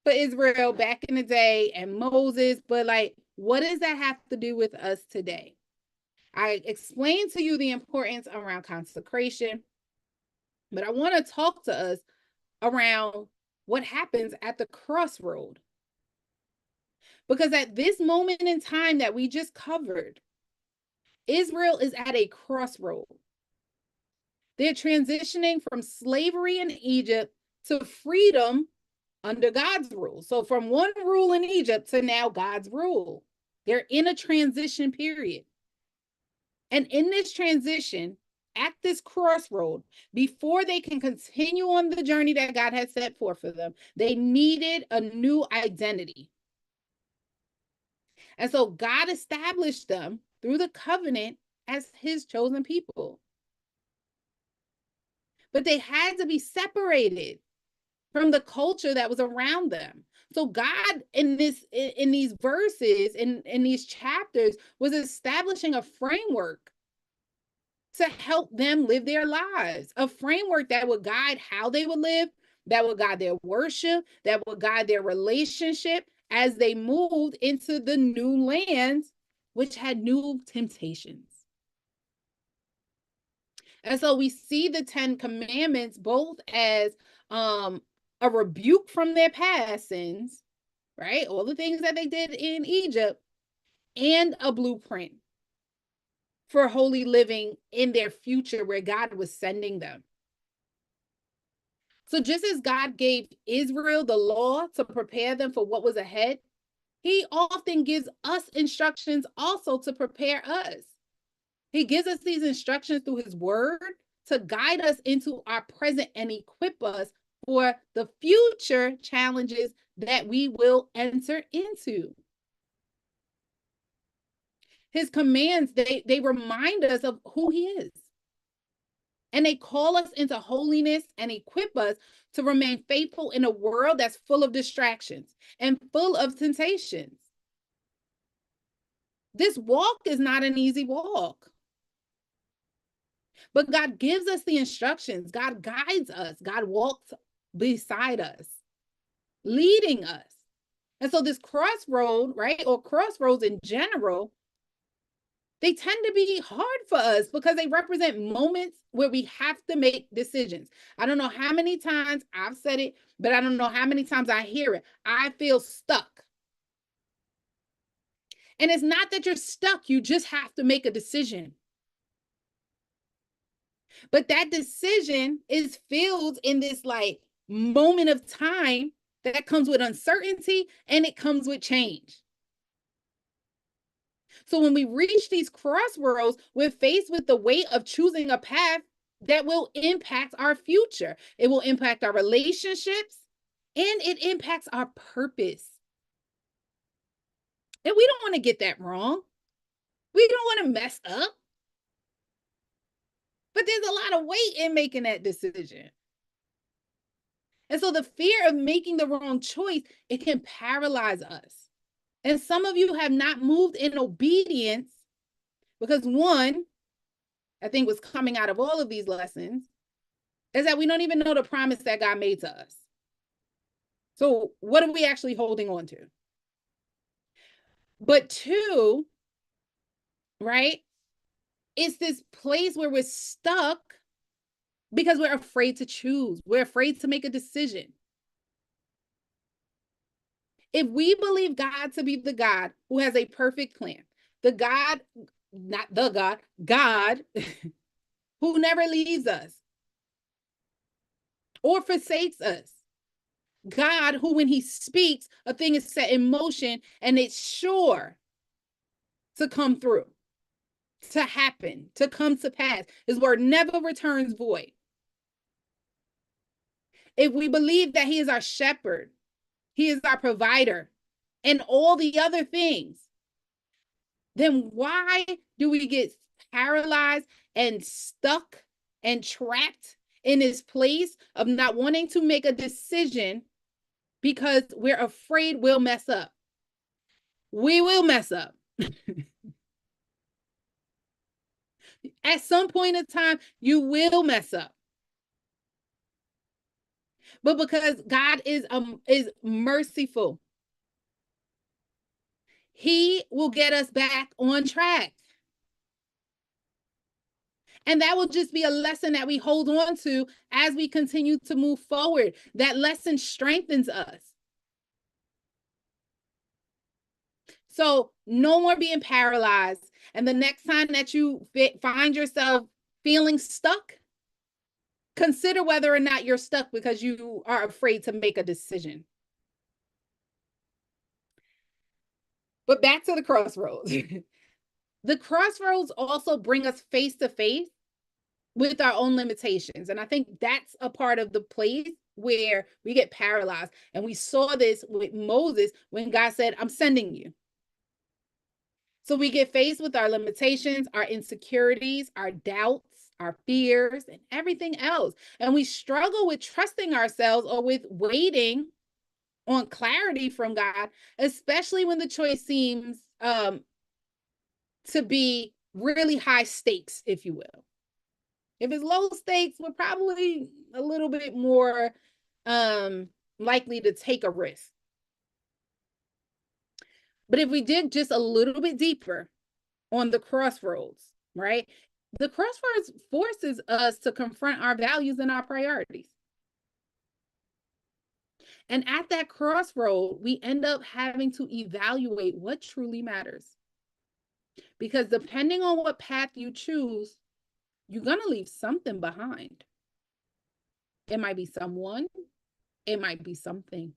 for Israel back in the day and Moses, but like, what does that have to do with us today? I explained to you the importance around consecration, but I want to talk to us around what happens at the crossroad. Because at this moment in time that we just covered, Israel is at a crossroad. They're transitioning from slavery in Egypt to freedom under God's rule. So from one rule in Egypt to now God's rule. They're in a transition period. And in this transition, at this crossroad, before they can continue on the journey that God had set forth for them, they needed a new identity. And so God established them through the covenant as his chosen people. But they had to be separated from the culture that was around them. So God in these verses, in these chapters, was establishing a framework to help them live their lives, a framework that would guide how they would live, that would guide their worship, that would guide their relationship as they moved into the new lands, which had new temptations. And so we see the 10 commandments both as a rebuke from their past sins, right? All the things that they did in Egypt, and a blueprint for holy living in their future where God was sending them. So just as God gave Israel the law to prepare them for what was ahead, he often gives us instructions also to prepare us. He gives us these instructions through his word to guide us into our present and equip us for the future challenges that we will enter into. His commands, they remind us of who he is. And they call us into holiness and equip us to remain faithful in a world that's full of distractions and full of temptations. This walk is not an easy walk. But God gives us the instructions. God guides us. God walks beside us, leading us. And so this crossroad, right, or crossroads in general, they tend to be hard for us because they represent moments where we have to make decisions. I don't know how many times I've said it, but I don't know how many times I hear it. I feel stuck. And it's not that you're stuck, you just have to make a decision. But that decision is filled in this like moment of time that comes with uncertainty and it comes with change. So when we reach these crossroads, we're faced with the weight of choosing a path that will impact our future. It will impact our relationships and it impacts our purpose. And we don't want to get that wrong. We don't want to mess up. But there's a lot of weight in making that decision. And so the fear of making the wrong choice, it can paralyze us. And some of you have not moved in obedience because one, I think what's coming out of all of these lessons is that we don't even know the promise that God made to us. So what are we actually holding on to? But two, right? It's this place where we're stuck because we're afraid to choose. We're afraid to make a decision. If we believe God to be the God who has a perfect plan, the God, not the God, God who never leaves us or forsakes us, God who, when he speaks, a thing is set in motion and it's sure to come through, to happen, to come to pass. His word never returns void. If we believe that he is our shepherd, he is our provider, and all the other things, then why do we get paralyzed and stuck and trapped in this place of not wanting to make a decision because we're afraid we'll mess up? We will mess up. At some point in time, you will mess up. But because God is merciful, he will get us back on track. And that will just be a lesson that we hold on to as we continue to move forward. That lesson strengthens us. So no more being paralyzed. And the next time that you find yourself feeling stuck, consider whether or not you're stuck because you are afraid to make a decision. But back to the crossroads. The crossroads also bring us face to face with our own limitations. And I think that's a part of the place where we get paralyzed. And we saw this with Moses when God said, I'm sending you. So we get faced with our limitations, our insecurities, our doubts, our fears, and everything else. And we struggle with trusting ourselves or with waiting on clarity from God, especially when the choice seems to be really high stakes, if you will. If it's low stakes, we're probably a little bit more likely to take a risk. But if we dig just a little bit deeper on the crossroads, right? The crossroads forces us to confront our values and our priorities. And at that crossroad, we end up having to evaluate what truly matters. Because depending on what path you choose, you're going to leave something behind. It might be someone, it might be something.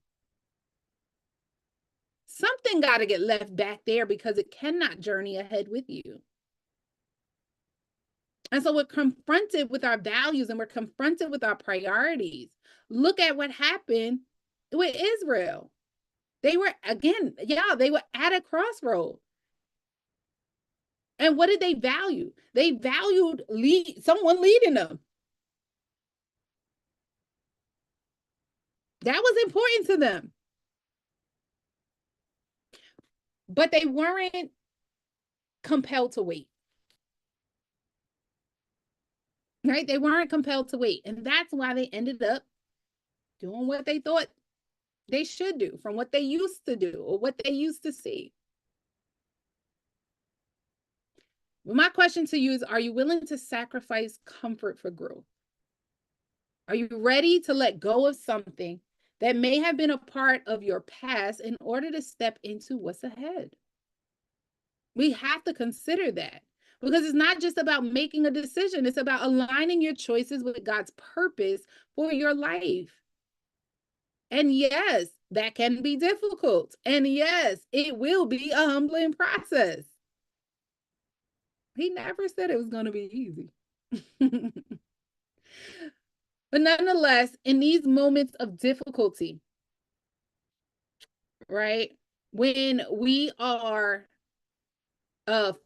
Something got to get left back there because it cannot journey ahead with you. And so we're confronted with our values and we're confronted with our priorities. Look at what happened with Israel. They were, again, they were at a crossroad. And what did they value? They valued someone leading them. That was important to them. But they weren't compelled to wait. Right? They weren't compelled to wait. And that's why they ended up doing what they thought they should do from what they used to do or what they used to see. Well, my question to you is, are you willing to sacrifice comfort for growth? Are you ready to let go of something that may have been a part of your past in order to step into what's ahead? We have to consider that, because it's not just about making a decision, it's about aligning your choices with God's purpose for your life. And yes, that can be difficult. And yes, it will be a humbling process. He never said it was going to be easy. But nonetheless, in these moments of difficulty, right, when we are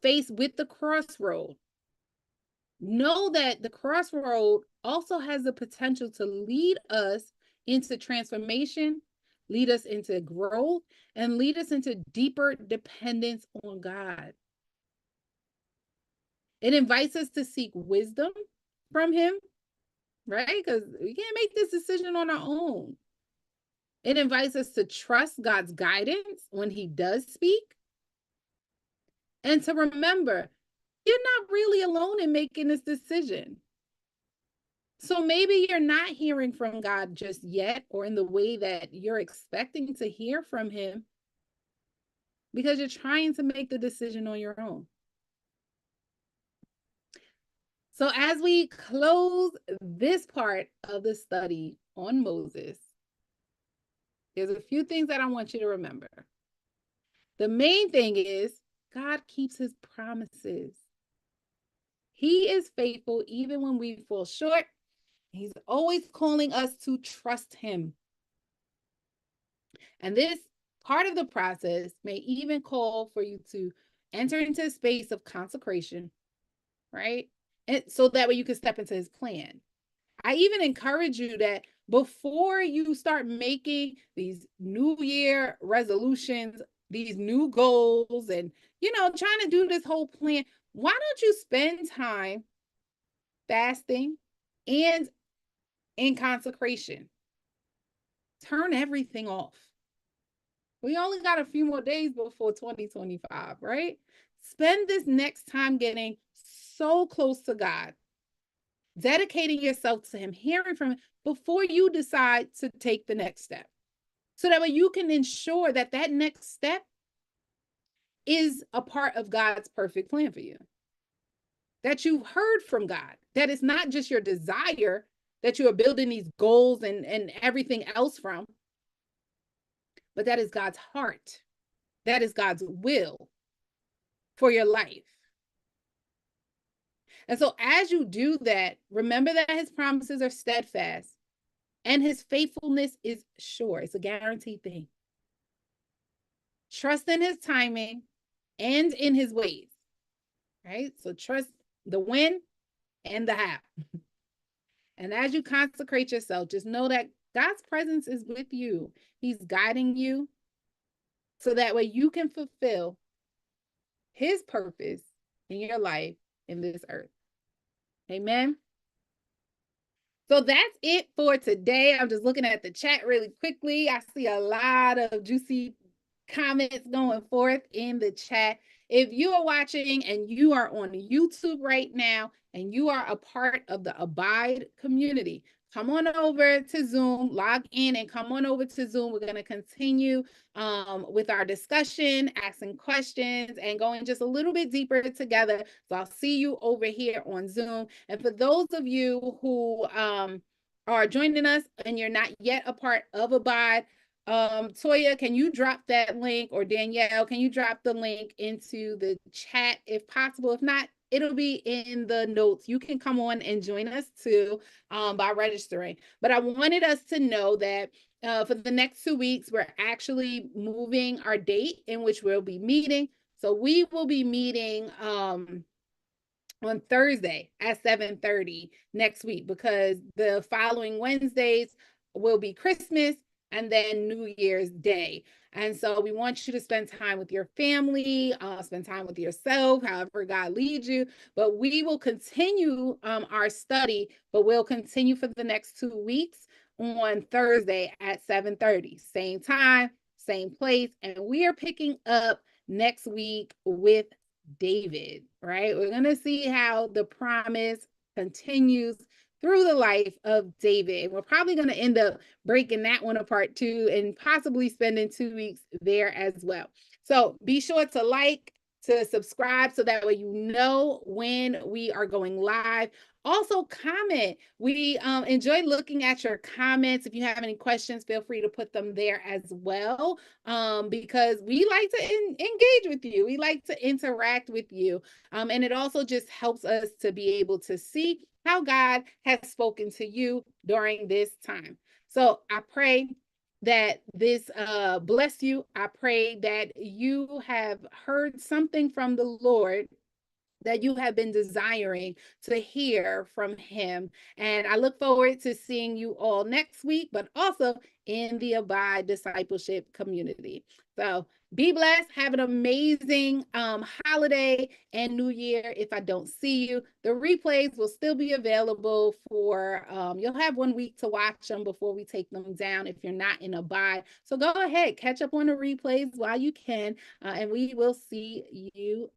faced with the crossroad, know that the crossroad also has the potential to lead us into transformation, lead us into growth, and lead us into deeper dependence on God. It invites us to seek wisdom from Him, right? Because we can't make this decision on our own. It invites us to trust God's guidance when He does speak, and to remember, you're not really alone in making this decision. So maybe you're not hearing from God just yet, or in the way that you're expecting to hear from Him, because you're trying to make the decision on your own. So as we close this part of the study on Moses, there's a few things that I want you to remember. The main thing is God keeps His promises. He is faithful even when we fall short. He's always calling us to trust Him. And this part of the process may even call for you to enter into a space of consecration, right? And so that way you can step into His plan. I even encourage you that before you start making these New Year resolutions, these new goals, and, trying to do this whole plan, why don't you spend time fasting and in consecration? Turn everything off. We only got a few more days before 2025, right? Spend this next time getting so close to God, dedicating yourself to Him, hearing from Him before you decide to take the next step. So that way you can ensure that that next step is a part of God's perfect plan for you. That you heard from God, that it's not just your desire that you are building these goals and everything else from, but that is God's heart. That is God's will for your life. And so as you do that, remember that His promises are steadfast and His faithfulness is sure. It's a guaranteed thing. Trust in His timing and in His ways, right? So trust the when and the how. And as you consecrate yourself, just know that God's presence is with you. He's guiding you so that way you can fulfill His purpose in your life in this earth. Amen. So that's it for today. I'm just looking at the chat really quickly. I see a lot of juicy comments going forth in the chat. If you are watching and you are on YouTube right now and you are a part of the Abide community, come on over to Zoom, log in and come on over to Zoom. We're going to continue with our discussion, asking questions, and going just a little bit deeper together. So I'll see you over here on Zoom. And for those of you who are joining us and you're not yet a part of Abide, Toya, can you drop that link, or Danielle, can you drop the link into the chat if possible? If not, it'll be in the notes. You can come on and join us too by registering. But I wanted us to know that for the next 2 weeks, we're actually moving our date in which we'll be meeting. So we will be meeting on Thursday at 7:30 next week, because the following Wednesdays will be Christmas. and then New Year's Day. And so we want you to spend time with your family, spend time with yourself, however God leads you. But we will continue our study, but we'll continue for the next 2 weeks on Thursday at 7:30, same time, same place. And we are picking up next week with David, right? We're going to see how the promise continues through the life of David. We're probably going to end up breaking that one apart too, and possibly spending 2 weeks there as well. So be sure to like, to subscribe, so that way you know when we are going live. Also, comment. We enjoy looking at your comments. If you have any questions, feel free to put them there as well, because we like to engage with you. We like to interact with you. And it also just helps us to be able to see how God has spoken to you during this time. So I pray that this bless you. I pray that you have heard something from the Lord that you have been desiring to hear from him. And I look forward to seeing you all next week, but also in the Abide Discipleship community. So be blessed. Have an amazing holiday and New Year. If I don't see you, the replays will still be available for, you'll have 1 week to watch them before we take them down if you're not in Abide. So go ahead, catch up on the replays while you can, and we will see you